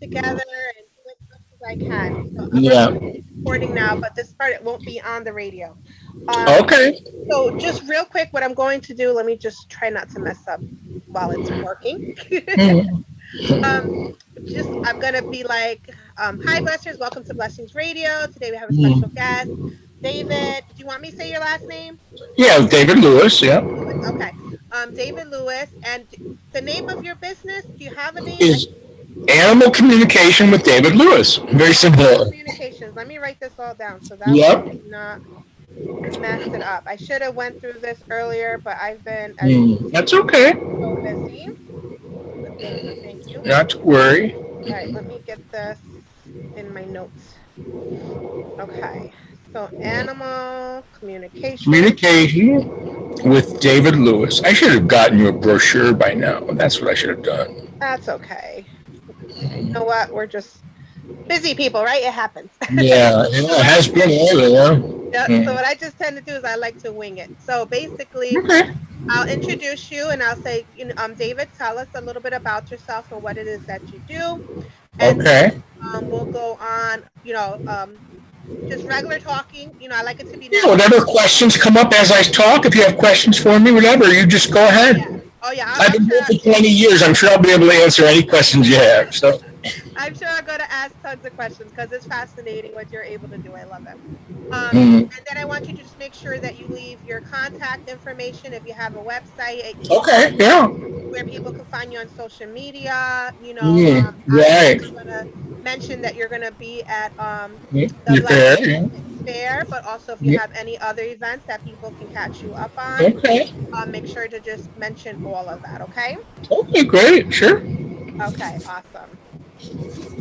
together and do as much as I can. So I'm Yeah. recording now, but this part it won't be on the radio. Um, Okay. so just real quick, what I'm going to do, let me just try not to mess up while it's working. Mhm. um, just I'm gonna be like, hi blessers, welcome to Blessings Radio. Today we have a special Mhm. guest, David. Do you want me to say your last name? Yeah, David Lewis. Yeah. Lewis. Okay. David Lewis, and the name of your business. Do you have a name? Is Animal Communication with David Lewis. Very Animal simple. Communications. Let me write this all down so that way Yep. I do not mess it up. I should have went through this earlier, but I've been, as you That's see, okay. so busy. But thank you, thank you. Not to worry. All right, let me get this in my notes. Okay, so animal communication. Communication with David Lewis. I should have gotten you a brochure by now. That's what I should have done. That's okay. You know what? We're just busy people, right? It happens. Yeah, So it what I has been earlier. yeah, Yeah. so what I just tend to do is I like to wing it. So basically, Okay. I'll introduce you and I'll say, David, tell us a little bit about yourself and what it is that you do, and Okay. we'll go on. Just regular talking. I like it to be Yeah, natural. whatever questions come up as I talk, if you have questions for me, whatever, you just go ahead. Yeah. Oh yeah. I've I'm been sure. doing it for 20 years. I'm sure I'll be able to answer any questions you have. So, I'm sure I'm going to ask tons of questions because it's fascinating what you're able to do. I love it. mm, And then I want you to just make sure that you leave your contact information if you have a website, an email, okay, yeah. where people can find you on social media. Obviously, Right. I'm going to mention that you're going to be at the You're fair. Blessing Yeah. Fair, but also if you Yeah. have any other events that people can catch you up on, Okay. make sure to just mention all of that. Okay. Okay, great. Sure. Okay. Awesome.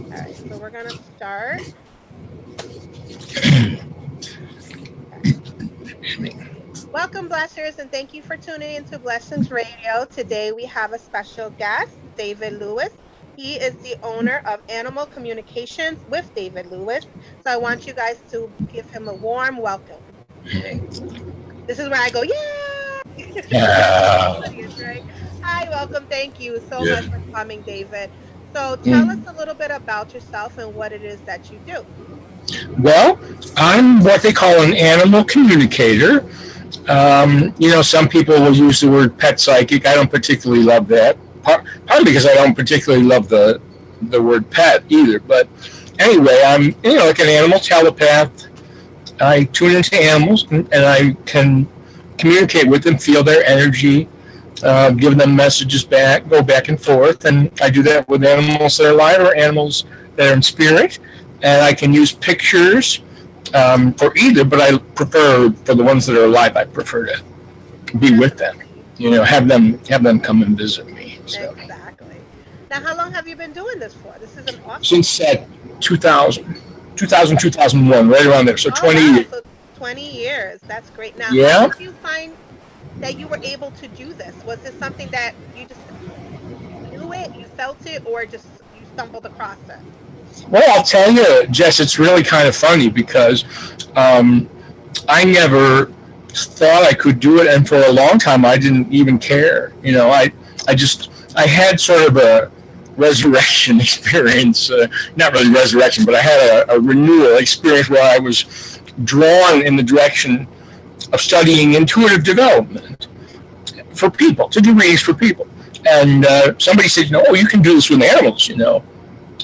All right. So we're going to start. Okay. Welcome, Blessers, and thank you for tuning into Blessings Radio. Today we have a special guest, David Lewis. He is the owner of Animal Communications with David Lewis. So I want you guys to give him a warm welcome. This is where I go, yeah! Yeah. Audience, right? Hi, welcome. Thank you so Yeah. much for coming, David. So tell us a little bit about yourself and what it is that you do. Well, I'm what they call an animal communicator. Some people will use the word pet psychic. I don't particularly love that. Partly because I don't particularly love the word pet either. But anyway, I'm like an animal telepath. I tune into animals and I can communicate with them, feel their energy, give them messages back, go back and forth, and I do that with animals that are alive or animals that are in spirit. And I can use pictures for either, but I prefer for the ones that are alive. I prefer to be with them. Have them come and visit me. So. Exactly. Now, how long have you been doing this for? This is an awesome. Since 2000, 2001, right around there. So 20 wow. years. So 20 years. That's great. Now, Yeah. how did you find that you were able to do this? Was this something that you just knew it, you felt it, or just you stumbled across it? Well, I'll tell you, Jess, it's really kind of funny because I never thought I could do it, and for a long time I didn't even care. I had sort of a resurrection experience, not really resurrection, but I had a renewal experience where I was drawn in the direction of studying intuitive development for people, to do readings for people. And somebody said, you can do this with animals,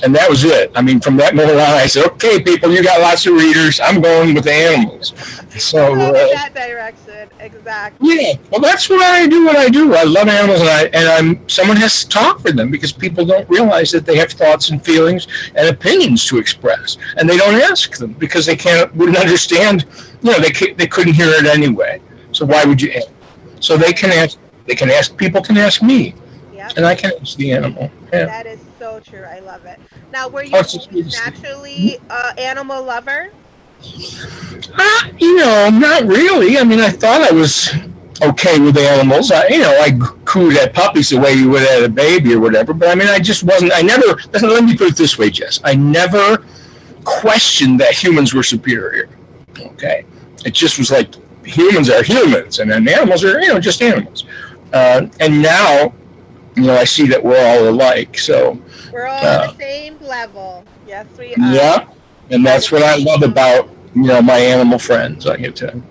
And that was it. I mean, from that moment on, I said, okay, people, you got lots of readers. I'm going with the animals. So that direction, exactly. Yeah, well, that's what I do. I love animals, and someone has to talk for them because people don't realize that they have thoughts and feelings and opinions to express, and they don't ask them because they wouldn't understand. They couldn't hear it anyway. So why would you ask? So they can ask. People can ask me, yep. And I can ask the animal. Yeah. That is so true. I love it. Now, were you naturally an animal lover? Not really. I mean, I thought I was okay with animals. I cooed at puppies the way you would at a baby or whatever. But I mean, I just wasn't. Let me put it this way, Jess. I never questioned that humans were superior. Okay, it just was like humans are humans, and then animals are just animals. And now, I see that we're all alike. So we're all the same same level. Yes, we are. Yeah, and That that's is what I love about my animal friends. I get to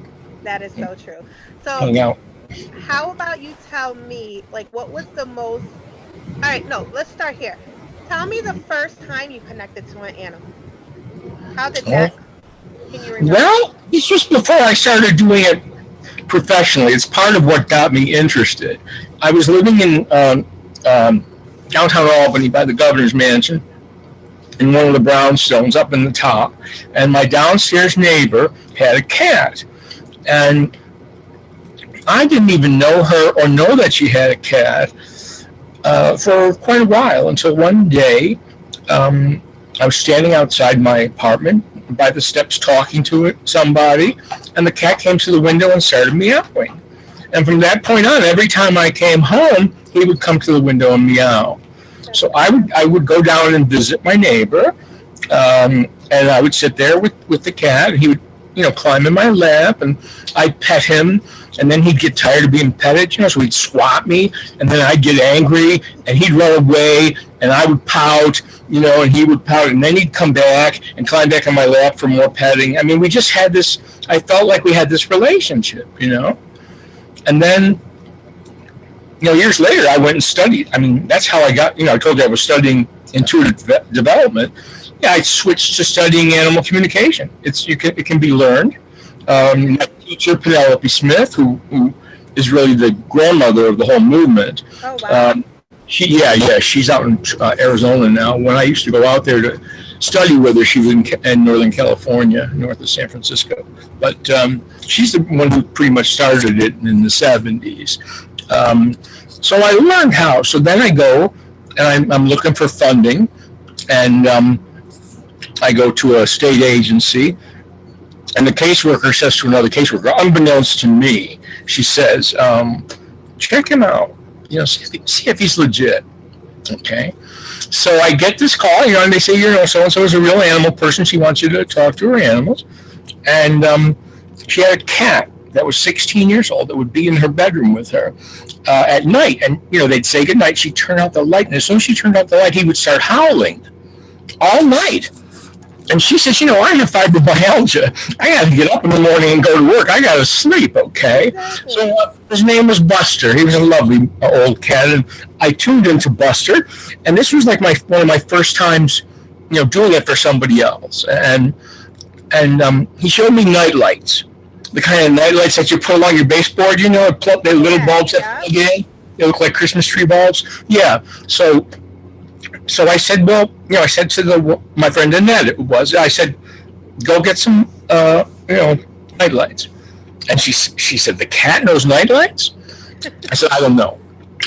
that is so true. So, hang out. how about you tell me, like, what was the most? All right, no, let's start here. Tell me the first time you connected to an animal. How did Oh, that? Can you remember? well, this was before I started doing it professionally. It's part of what got me interested. I was living in um, downtown Albany by the governor's mansion in one of the brownstones up in the top, and my downstairs neighbor had a cat, and I didn't even know her or know that she had a cat for quite a while until one day I was standing outside my apartment by the steps talking to somebody, and the cat came to the window and started meowing. And from that point on, every time I came home, he would come to the window and meow. That's So I would go down and visit my neighbor, and I would sit there with the cat. And he would climb in my lap, and I'd pet him, and then he'd get tired of being petted, so he'd swat me, and then I'd get angry, and he'd run away, and I would pout, and he would pout, and then he'd come back and climb back on my lap for more petting. I mean, we just had this. I felt like we had this relationship. And then years later, I went and studied. I mean, that's how I got. I told you I was studying intuitive development. Yeah, I switched to studying animal communication. It can be learned. My teacher Penelope Smith, who is really the grandmother of the whole movement. Oh wow. She's out in Arizona now. When I used to go out there to study with her, she was in Northern California, north of San Francisco. But she's the one who pretty much started it in the 70s. So I learned how. So then I go and I'm looking for funding, and I go to a state agency, and the caseworker says to another caseworker, unbeknownst to me, she says, check him out, see if he's legit. Okay. So I get this call, and they say, so-and-so is a real animal person. She wants you to talk to her animals. And she had a cat that was 16 years old that would be in her bedroom with her at night. And, they'd say goodnight. She'd turn out the light. And as soon as she turned out the light, he would start howling all night. And she says, I have fibromyalgia. I got to get up in the morning and go to work. I got to sleep, okay? Exactly. So his name was Buster. He was a lovely old cat. And I tuned into Buster. And this was like one of my first times, doing it for somebody else. And he showed me night lights, the kind of night lights that you put along your baseboard, the little bulbs that plug in. They look like Christmas tree bulbs. Yeah. So I said, well, I said to my friend Annette, I said, go get some, night lights. And she said, the cat knows night lights? I said, I don't know.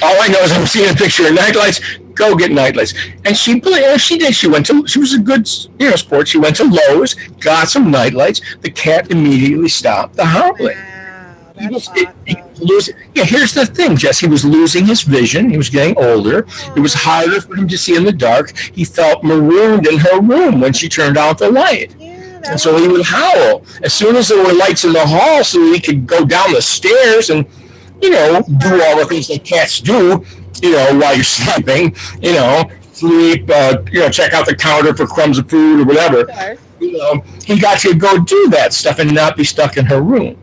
All I know is I'm seeing a picture of night lights. Go get night lights. And she did. She was a good, sport. She went to Lowe's, got some night lights. The cat immediately stopped the howling. Wow, that's awesome. Here's the thing, Jess. He was losing his vision. He was getting older. It was harder for him to see in the dark. He felt marooned in her room when she turned out the light. Yeah, And so he would howl as soon as there were lights in the hall, so he could go down the stairs and, do all the things that cats do, while you're sleeping, sleep, check out the counter for crumbs of food or whatever. He got to go do that stuff and not be stuck in her room.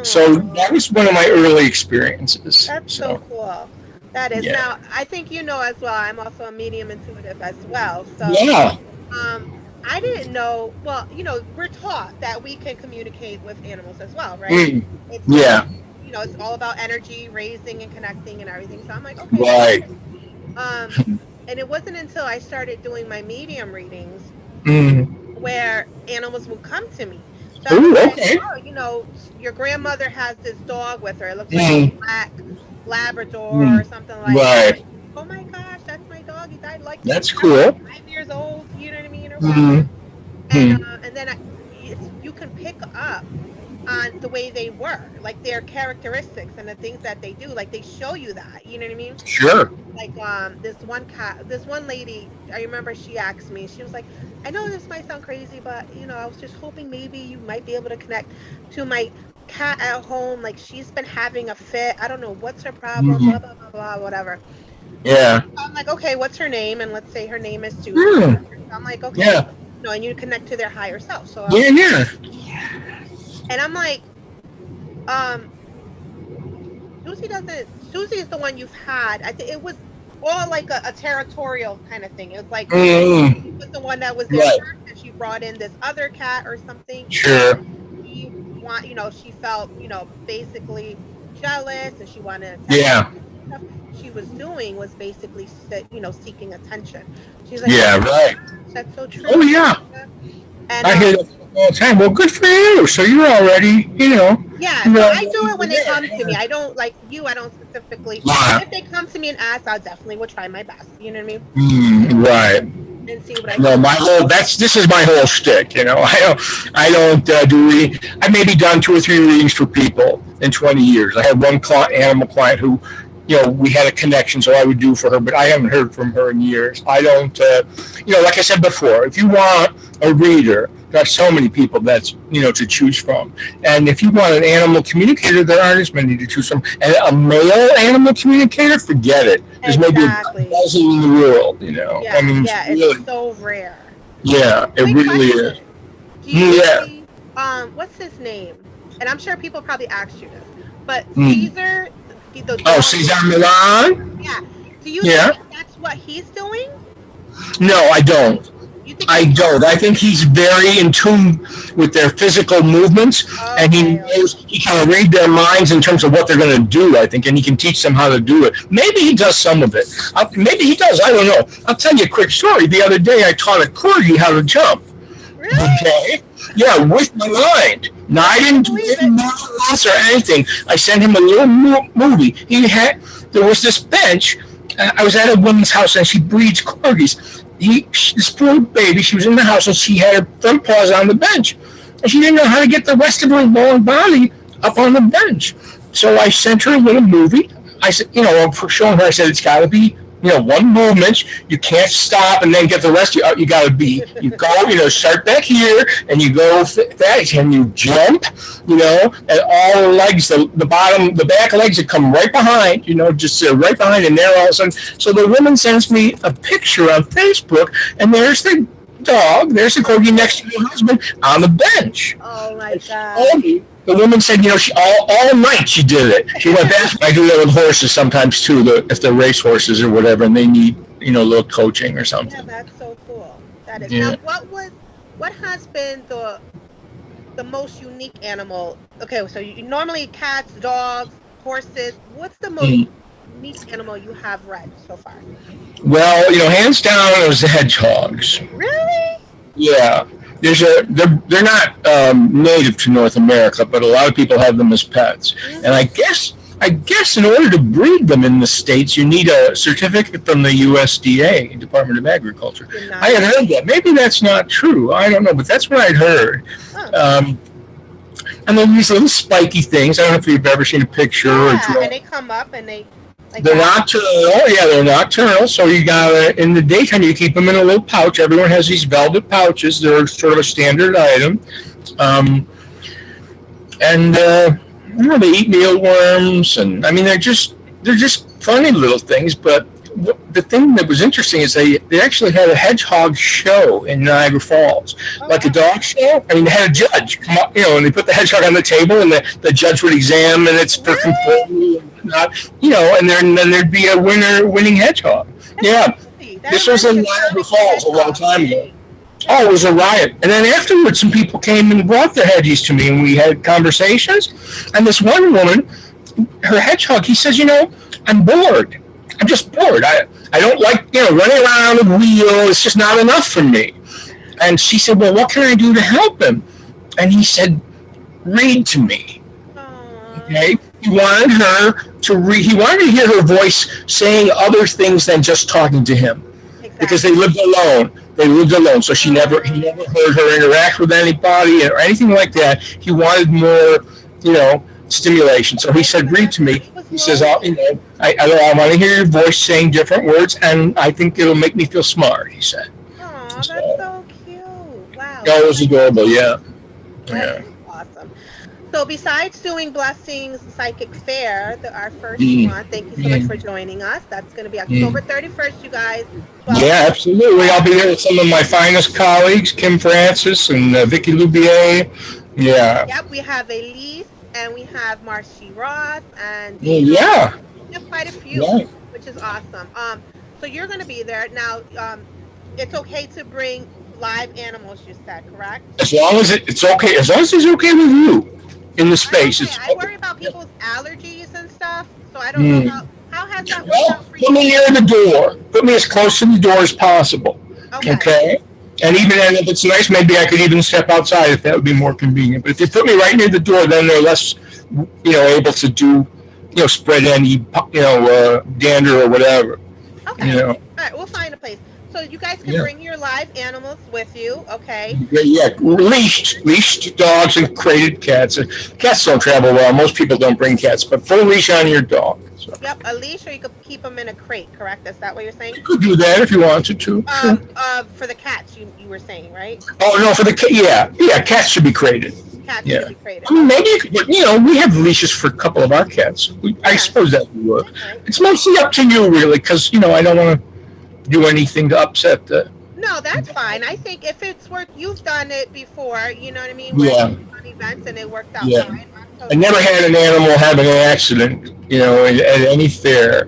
So that was one of my early experiences. That's so cool. That is. Yeah. Now, I think as well, I'm also a medium intuitive as well. So Yeah. I didn't know, well, we're taught that we can communicate with animals as well, right? It's Yeah. it's all about energy, raising and connecting and everything. So I'm like, okay. Right. And it wasn't until I started doing my medium readings where animals would come to me. So I was like, Okay. oh, your grandmother has this dog with her. It looks like a black Labrador or something like that. Right. Oh my gosh, that's my dog. He died like That's cool. 5 years old. You know what I mean? Or whatever. And then you can pick up on the way they were, like their characteristics and the things that they do. Like they show you that. You know what I mean? Sure. Like this one lady, I remember she asked me, she was like, I know this might sound crazy, but I was just hoping maybe you might be able to connect to my cat at home. Like she's been having a fit. I don't know what's her problem, blah, blah, blah, blah, whatever. Yeah. I'm like, okay, what's her name? And let's say her name is Susie. Hmm. I'm like, okay, Yeah. no, and you connect to their higher self. So I'm, Yeah. Yeah. and I'm like, um, Susie is the one you've had. I think it was all like a territorial kind of thing. It was like she Mm. was the one that was there Right. first, and she brought in this other cat or something, Sure. she felt, basically jealous, and she wanted attention. Yeah. Stuff she was doing was basically, seeking attention. She's like, oh Yeah. my Right. gosh, that's so Oh true. yeah. And I hear that all the time. Well, good for you. So you're already, yeah, you're so I do already it when they there. come to me. I don't like you. I don't specifically, but Yeah. if they come to me and ask, I'll definitely will try my best. You know what I mean? Right. And see what I No, can. this is my whole shtick. I don't do reading. I maybe done 2 or 3 readings for people in 20 years. I had one animal client who, we had a connection, so I would do for her, but I haven't heard from her in years. I don't, like I said before, if you want a reader, there are so many people that's, to choose from. And if you want an animal communicator, there aren't as many to choose from. And a male animal communicator, forget it. There's maybe a Exactly. dozen in the world. I Yeah, mean, yeah, it's really, so rare. yeah, it Quick really is. question. Do you Yeah. see what's his name? And I'm sure people probably asked you this, but Mm. Caesar, the Oh, dog, Cesar Milan? yeah. Do you Yeah. think that's what he's doing? No, I don't. You think I he's don't. I think he's very in tune with their physical movements, and he okay, okay. knows he can read their minds in terms of what they're going to do. I think, and he can teach them how to do it. Maybe he does some of it. Maybe he does. I don't know. I'll tell you a quick story. The other day, I taught a corgi how to jump. Really? Okay. Yeah, with my mind. Now I I didn't do believe any it. math or anything. I sent him a little movie. There was this bench. I was at a woman's house and she breeds corgis. This poor baby, she was in the house and she had her front paws on the bench, and she didn't know how to get the rest of her long body up on the bench. So I sent her a little movie. I said, for showing her, I said it's got to be one movement. You can't stop and then get the rest. You got to you go, start back here and you go that and you jump, and all the legs, the bottom, the back legs that come right behind, just right behind, and there all of a sudden. So the woman sends me a picture on Facebook, and there's the dog, there's the corgi next to her husband on the bench. Oh my She god. told me, the woman said, she all night she did it. She went back. I do that with horses sometimes too, if they're race horses or whatever, and they need a little coaching or Yeah, something. that's so cool. That is. Now, Yeah. what has been the most unique animal? Okay, so you normally cats, dogs, horses. What's the most Mm. unique animal you have read so far? Well, hands down, it was the hedgehogs. Really? Yeah. They're not native to North America, but a lot of people have them as pets. And Mm-hmm. I guess in order to breed them in the States, you need a certificate from the USDA, Department of Agriculture. Did I not had know. heard that. Maybe that's not true. I don't know, but that's what I'd heard. Huh. Um, and then these little spiky things. I don't know if you've ever seen a picture or a Yeah, and drawing. they come up and they like They're that. nocturnal. Yeah, they're nocturnal. So you got in the daytime, you keep them in a little pouch. Everyone has these velvet pouches. They're sort of a standard item. Um, and they eat mealworms, and I mean they're just funny little things. But the thing that was interesting is they actually had a hedgehog show in Niagara Falls, Oh like a wow. dog show. I mean, they had a judge come up, and they put the hedgehog on the table, and the judge would examine its for Really? conformity and whatnot, and then there'd be a winning hedgehog. That's Yeah, crazy. That this was reminds me in of Niagara Sonic the Falls a long Hedgehog. time ago. Oh, it was a riot. And then afterwards, some people came and brought their hedgies to me, and we had conversations. And this one woman, her hedgehog, he says, I'm bored. I'm just bored. I don't like, running around on the wheel. It's just not enough for me. And she said, well, what can I do to help him? And he said, read to me. Aw. Okay? He wanted her to read. He wanted to hear her voice saying other things than just talking to him, because they Exactly. lived alone. They lived alone, so he never heard her interact with anybody or anything like that. He wanted more, stimulation. So he said, "Read to me." He was He says, "I, lonely. I want to hear your voice saying different words, and I think it'll make me feel smart." He said. Aw, that's So, so cute. Wow. yeah, it was adorable. Yeah, That yeah. is awesome. So besides doing Blessings Psychic Fair, our first Mm, one, thank you so much mm, for joining us. That's going to be October mm. 31st, you guys, 12 Yeah, noon. absolutely. I'll be there with some of my finest colleagues, Kim Francis and Vicky Loubier. Yeah. Yep, we have Elise and we have Marcy Ross and Yeah. we have quite a few, Right. which is awesome. So you're going to be there now. It's okay to bring live animals. You said correct? As long as it's okay, as long as it's okay with you in the I'm space, okay. it's I okay. worry about people's allergies and stuff, so I don't know Mm. how has that worked Well, out for put me you? near the door. Put me as close to the door as possible. Okay. Okay? And even and if it's nice, maybe I could even step outside if that would be more convenient. But if you put me right near the door, then they're less, able to do, spread any, dander or whatever. Okay. You know. All right, we'll find a place. So you guys can Yeah. bring your live animals with you, okay? Yeah, leashed dogs and crated cats. Cats don't travel well. Most people don't bring cats, but full leash on your dog. So Yep, a leash, or you could keep them in a crate, correct? Is that what you're saying? you could do that if you wanted to. Sure. For the cats, you were saying, right? Oh no, for the cat, yeah, cats should be crated. Cats Yeah. should be crated. I mean, maybe you could, we have leashes for a couple of our cats. I Yeah. suppose that would work. Okay. It's mostly up to you, really, because I don't want to do anything to upset the. No, that's fine. I think if it's worked, you've done it before, you know what I mean? Where Yeah, you've done events and it worked out yeah. fine. I never had an animal have an accident, at any fair.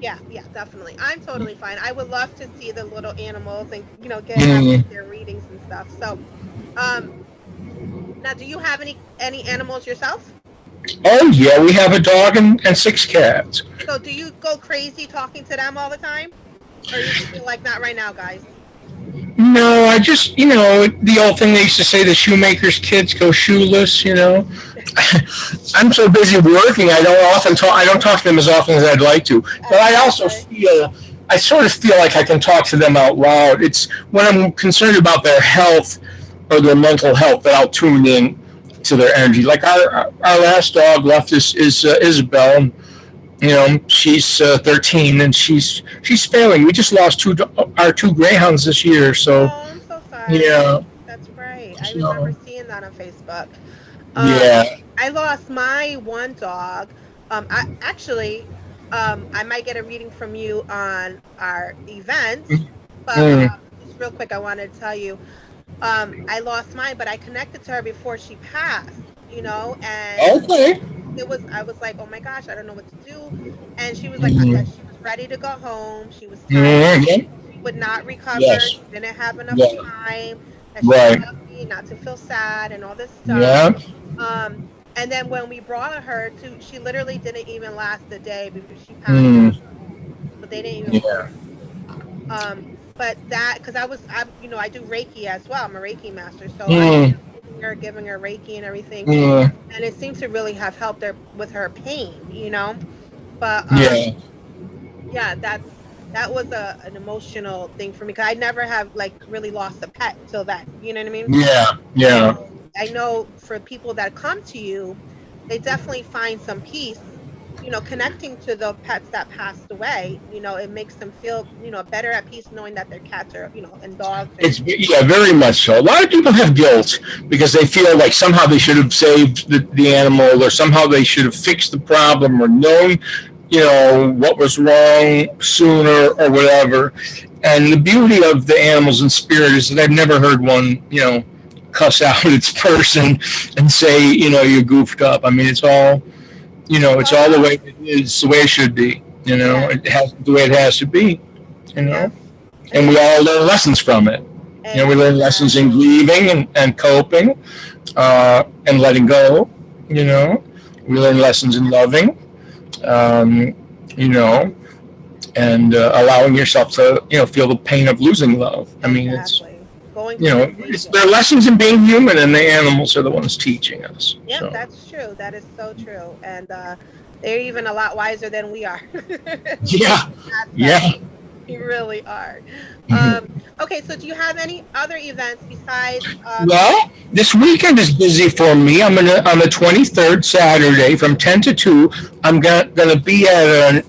Yeah, definitely. I'm totally fine. I would love to see the little animals and Mm. have their readings and stuff. So, now do you have any animals yourself? Oh yeah, we have a dog and six cats. So do you go crazy talking to them all the time, or you just feel like not right now, guys? No, I just, the old thing they used to say, the shoemaker's kids go shoeless, I'm so busy working, I don't talk to them as often as I'd like to. But I sort of feel like I can talk to them out loud. It's when I'm concerned about their health or their mental health that I'll tune in to their energy. Like our last dog left is Isabel. She's 13 and she's failing. We just lost our two greyhounds this year, so Oh, I'm so sorry. yeah. That's right. I So, remember seeing that on Facebook. yeah. I lost my one dog. I might get a reading from you on our event, but Mm. just real quick, I wanted to tell you, I lost mine, but I connected to her before she passed, and Okay. I was like, oh my gosh, I don't know what to do. And she was like, Mhm. that she was ready to go home. She was tired. Mhm. She would not recover. Yes. She didn't have enough Yeah. time. That she Right. loved me, not to feel sad and all this stuff. Yeah. And then when we brought her to, she literally didn't even last a day before she passed. Mm. So they didn't even. Yeah. But that, because I do Reiki as well. I'm a Reiki master, so Mm. I'm giving her Reiki and everything. Mm. And it seems to really have helped her with her pain, But Yeah. that was an emotional thing for me, because I never have really lost a pet till then. You know what I mean? Yeah. Yeah. I know for people that come to you, they definitely find some peace, connecting to the pets that passed away. It makes them feel, better at peace knowing that their cats are, and dogs. It's very much so. A lot of people have guilt because they feel like somehow they should have saved the animal, or somehow they should have fixed the problem, or known, what was wrong sooner, or whatever. And the beauty of the animals in spirit is that I've never heard one, cuss out its person and say, you goofed up. I mean, it's all, it's all the way it is, the way it should be. Yeah. It has the way it has to be. Yeah. And we all learn lessons from it. We learn lessons in grieving and coping, and letting go. We learn lessons in loving, and allowing yourself to, feel the pain of losing love. I mean, Exactly. Going there are lessons in being human, and the animals are the ones teaching us. Yeah, So, that's true. That is so true. And they're even a lot wiser than we are. yeah, yeah. You really are. Okay, so do you have any other events besides? Well, this weekend is busy for me. On the 23rd, Saturday, from 10 to 2, I'm gonna be at an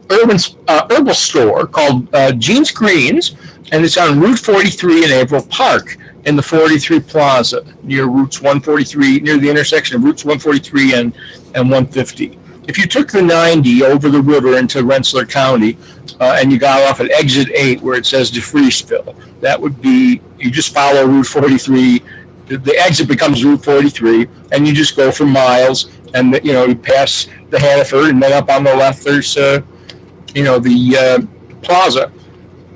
herbal store called Jean's Greens, and it's on Route 43 in Averill Park. in the 43 Plaza near Routes 143, near the intersection of Routes 143 and 150. If you took the 90 over the river into Rensselaer County and you got off at exit 8 where it says DeFreeseville, that would be, you just follow Route 43. The exit becomes Route 43, and you just go for miles, and you pass the Hannaford, and then up on the left there's the plaza.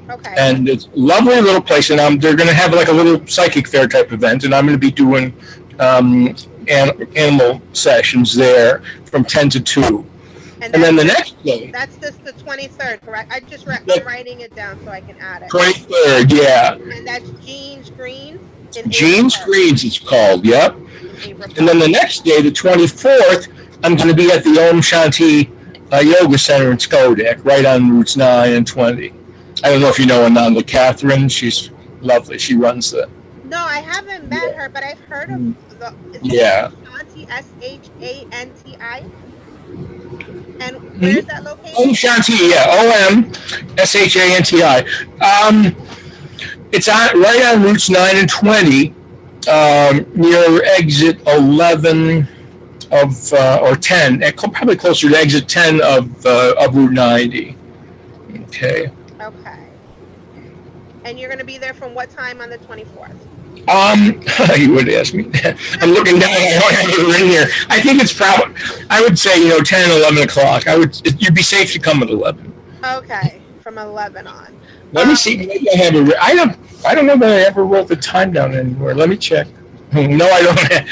Okay. And it's a lovely little place, and they're going to have like a little psychic fair type event, and I'm going to be doing animal sessions there from 10 to 2. And then the next day. That's just the 23rd, correct? I'm writing it down so I can add it. 23rd, yeah. And that's Jean's Greens? Jean's Greens, it's called, yep. And then the next day, the 24th, I'm going to be at the Om Shanti Yoga Center in Skodak, right on Routes 9 and 20. I don't know if you know Ananda Catherine. She's lovely. She runs the... No, I haven't met her, but I've heard of the... Shanti, Shanti. And where is that located? Om Shanti, yeah. OM-SHANTI. It's right on Routes 9 and 20, near exit 11 or 10, probably closer to exit 10 of Route 90. Okay. Okay. And you're going to be there from what time on the 24th? You would ask me that. I'm looking down. I don't have it in here. I think it's probably, I would say, 10, 11 o'clock. You'd be safe to come at 11. Okay. From 11 on. Let me see. Maybe I have it. I don't know that I ever wrote the time down anywhere. Let me check. No, I don't have it.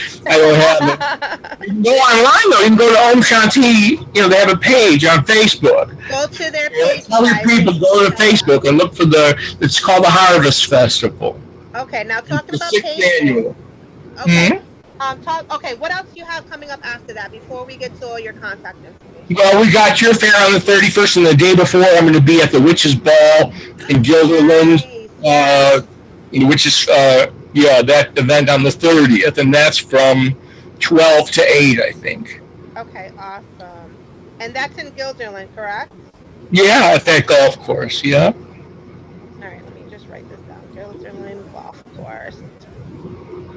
You can go online, though. You can go to Om Shanti. They have a page on Facebook. Go to their page. Tell people go to Facebook and look for it's called the Harvest Festival. Okay, now talking about pages. Annual. Okay. Okay, what else do you have coming up after that before we get to all your contact information? Well, we got your fair on the 31st, and the day before I'm going to be at the Witches' Ball in Guilderland, which is, that event on the 30th, and that's from 12 to 8, I think. Okay, awesome. And that's in Guilderland, correct? Yeah, at that golf course, yeah. All right, let me just write this down. Guilderland Golf Course.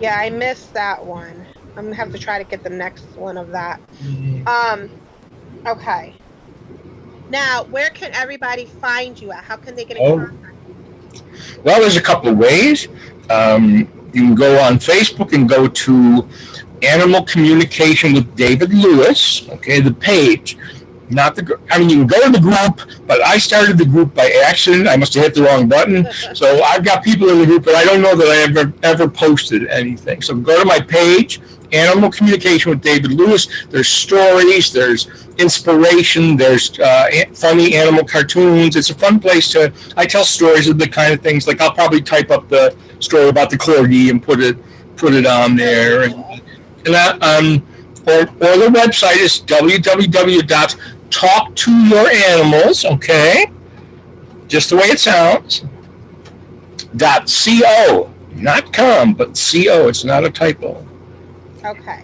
Yeah, I missed that one. I'm going to have to try to get the next one of that. Okay. Now, where can everybody find you at? How can they get in contact? Well, there's a couple of ways. You can go on Facebook and go to Animal Communication with David Lewis, okay, the page. You can go to the group, but I started the group by accident. I must have hit the wrong button. So I've got people in the group, but I don't know that I ever posted anything. So go to my page, Animal Communication with David Lewis. There's stories, there's inspiration, there's funny animal cartoons. It's a fun place I tell stories of the kind of things, like I'll probably type up the story about the corgi and put it on there. Or the website is www.talktoyouranimals, okay? Just the way it sounds. .co, not com, but co. It's not a typo. Okay.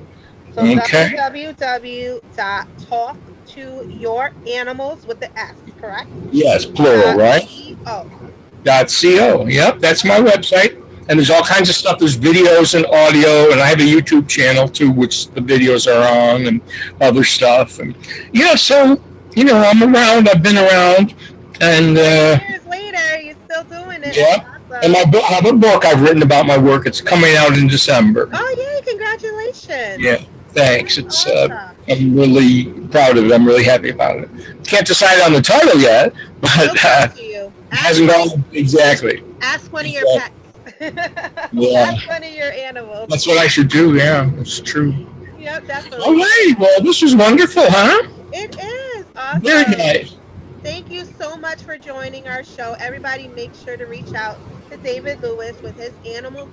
So www.talktoyouranimals with the S, correct? Yes, plural, right? .co. Yep, that's my website. And there's all kinds of stuff. There's videos and audio, and I have a YouTube channel too, which the videos are on, and other stuff. And so I'm around. I've been around, and years later, you're still doing it. Yeah. Awesome. And I have a book I've written about my work. It's coming out in December. Oh yay! Congratulations. Yeah. Thanks. It's awesome. I'm really proud of it. I'm really happy about it. Can't decide on the title yet, but it hasn't gone exactly. Ask one of your pets. Yeah. Ask one of your animals. That's what I should do. Yeah, it's true. Yep, definitely. All right. Well, this was wonderful, huh? It is awesome. Very nice. Thank you so much for joining our show. Everybody, make sure to reach out to David Lewis with his Animal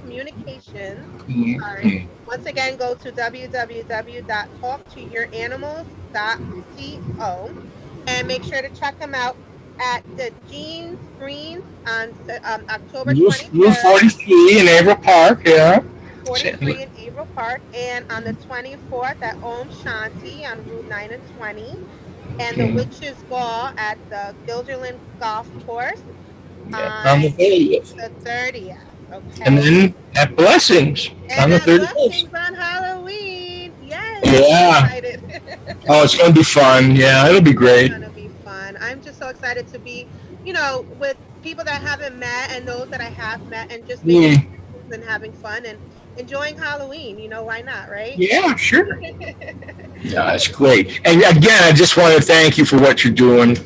Communication. Mm-hmm. Once again, go to www.talktoyouranimals.co and make sure to check him out at the Jean's Greens on October 23rd. Route 43 in Averill Park, yeah. 43 in Averill Park, and on the 24th at Om Shanti on Route 9 and 20, and the Witches' Ball at the Guilderland Golf Course on the 30th. The 30th. And Okay. then at Blessings on And the at 31st. Blessings on Halloween. Yes, I'm so Yeah. excited. Oh, it's going to be fun. Yeah, it'll be It's great. gonna be fun. I'm just so excited to be, with people that I haven't met and those that I have met and just making Mm, connections and having fun and enjoying Halloween. Why not, right? yeah, sure. Yeah, that's great. And again, I just want to thank you for what you're doing.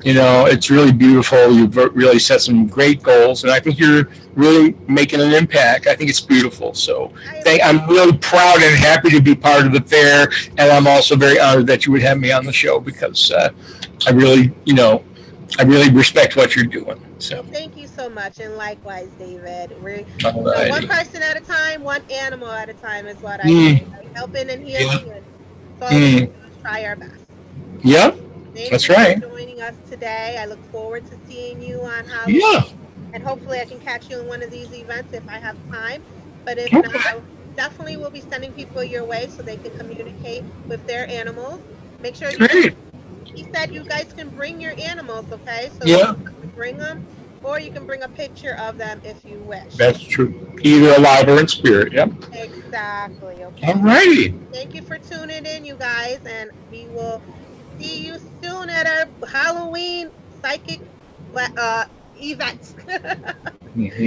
It's really beautiful. You've really set some great goals, and I think you're really making an impact. I think it's beautiful. So, I I'm appreciate really proud and happy to be part of the fair, and I'm also very honored that you would have me on the show because I really, I really respect what you're doing. So, Well, thank you so much, and likewise, David. We're, all one righty. person at a time, one animal at a time is what I say. Mm, Right? Helping and yeah. healing, and so all we can Mm, do is try our best. yep. Thank That's you for right. joining us today. I look forward to seeing you on Yeah. Halloween, and hopefully, I can catch you in one of these events if I have time. But if not, Okay. I definitely will be sending people your way so they can communicate with their animals. Make sure you guys, Great. he said you guys can bring your animals, okay? So you Yeah. don't have to bring them, or you can bring a picture of them if you wish. That's true. Either alive or in spirit. Yep. Exactly, All okay? righty. Thank you for tuning in, you guys, and we will see you soon at our Halloween psychic event. Mhm.